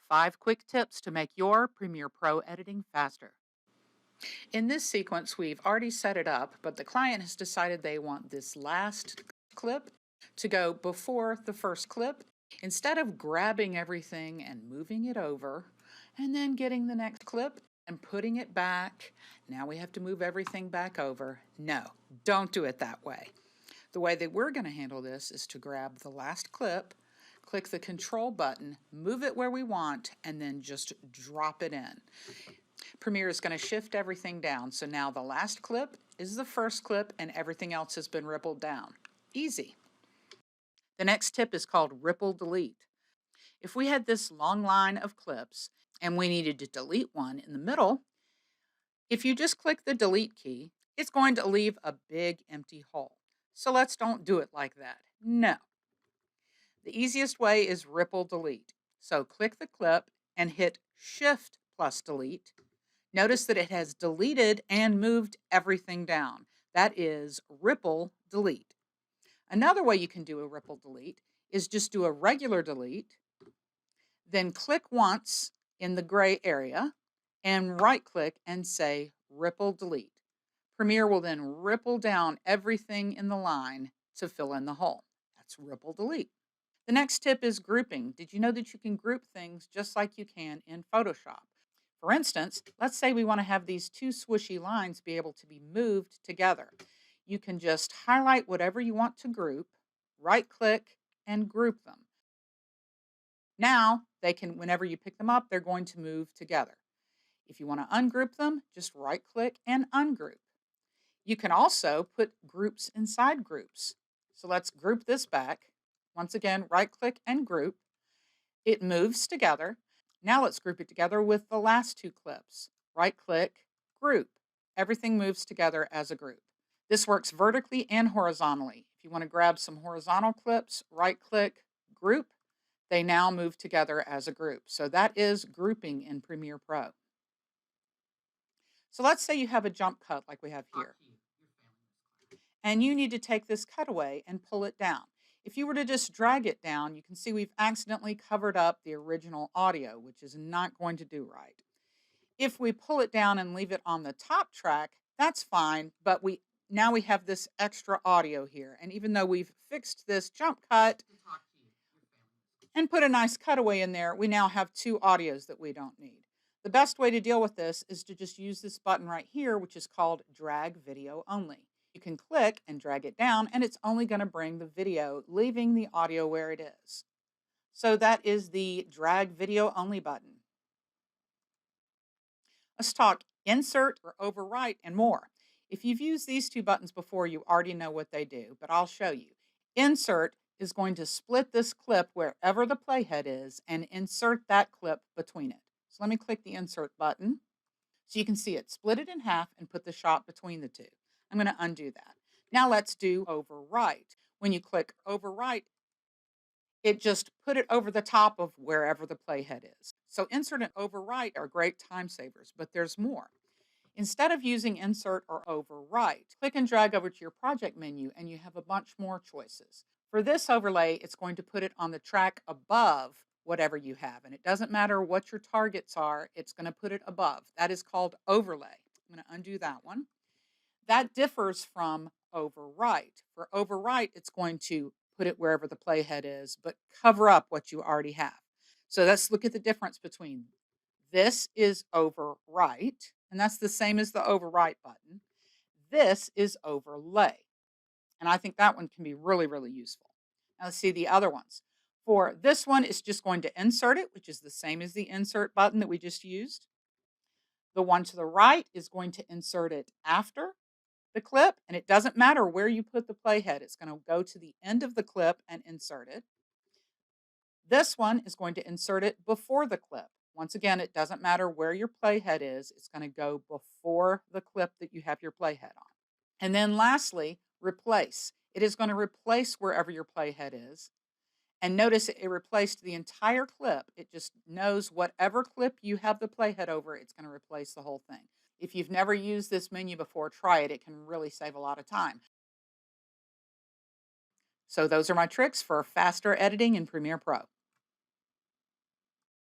5 quick tips to make your Premiere Pro editing faster. In this sequence, we've already set it up, but the client has decided they want this last clip to go before the first clip. Instead of grabbing everything and moving it over, and then getting the next clip and putting it back, now we have to move everything back over. No, don't do it that way. The way that we're going to handle this is to grab the last clip, click the Control button, move it where we want, and then just drop it in. Premiere is going to shift everything down, so now the last clip is the first clip and everything else has been rippled down. Easy. The next tip is called Ripple Delete. If we had this long line of clips and we needed to delete one in the middle, if you just click the Delete key, it's going to leave a big empty hole. So let's don't do it like that. No. The easiest way is Ripple Delete. So click the clip and hit Shift plus Delete. Notice that it has deleted and moved everything down. That is Ripple Delete. Another way you can do a Ripple Delete is just do a regular delete, then click once in the gray area and right-click and say Ripple Delete. Premiere will then ripple down everything in the line to fill in the hole. That's Ripple Delete. The next tip is grouping. Did you know that you can group things just like you can in Photoshop? For instance, let's say we want to have these two swishy lines be able to be moved together. You can just highlight whatever you want to group, right-click, and group them. Now, they can, whenever you pick them up, they're going to move together. If you want to ungroup them, just right-click and ungroup. You can also put groups inside groups. So let's group this back. Once again, right-click and group. It moves together. Now let's group it together with the last two clips. Right-click, group. Everything moves together as a group. This works vertically and horizontally. If you want to grab some horizontal clips, right-click, group. They now move together as a group. So that is grouping in Premiere Pro. So let's say you have a jump cut like we have here, and you need to take this cutaway and pull it down. If you were to just drag it down, you can see we've accidentally covered up the original audio, which is not going to do right. If we pull it down and leave it on the top track, that's fine, but now we have this extra audio here. And even though we've fixed this jump cut and put a nice cutaway in there, we now have two audios that we don't need. The best way to deal with this is to just use this button right here, which is called Drag Video Only. You can click and drag it down, and it's only going to bring the video, leaving the audio where it is. So that is the Drag Video Only button. Let's talk Insert or Overwrite and more. If you've used these two buttons before, you already know what they do, but I'll show you. Insert is going to split this clip wherever the playhead is and insert that clip between it. So let me click the Insert button. So you can see it split it in half and put the shot between the two. I'm going to undo that. Now let's do Overwrite. When you click Overwrite, it just put it over the top of wherever the playhead is. So Insert and Overwrite are great time savers, but there's more. Instead of using Insert or Overwrite, click and drag over to your project menu and you have a bunch more choices. For this overlay, it's going to put it on the track above whatever you have. And it doesn't matter what your targets are, it's going to put it above. That is called Overlay. I'm going to undo that one. That differs from Overwrite. For Overwrite, it's going to put it wherever the playhead is, but cover up what you already have. So let's look at the difference between this is Overwrite, and that's the same as the Overwrite button. This is Overlay. And I think that one can be really, really useful. Now let's see the other ones. For this one, it's just going to insert it, which is the same as the insert button that we just used. The one to the right is going to insert it after the clip, and it doesn't matter where you put the playhead. It's going to go to the end of the clip and insert it. This one is going to insert it before the clip. Once again, it doesn't matter where your playhead is. It's going to go before the clip that you have your playhead on. And then lastly, replace. It is going to replace wherever your playhead is. And notice it replaced the entire clip. It just knows whatever clip you have the playhead over, it's going to replace the whole thing. If you've never used this menu before, try it. It can really save a lot of time. So those are my tricks for faster editing in Premiere Pro.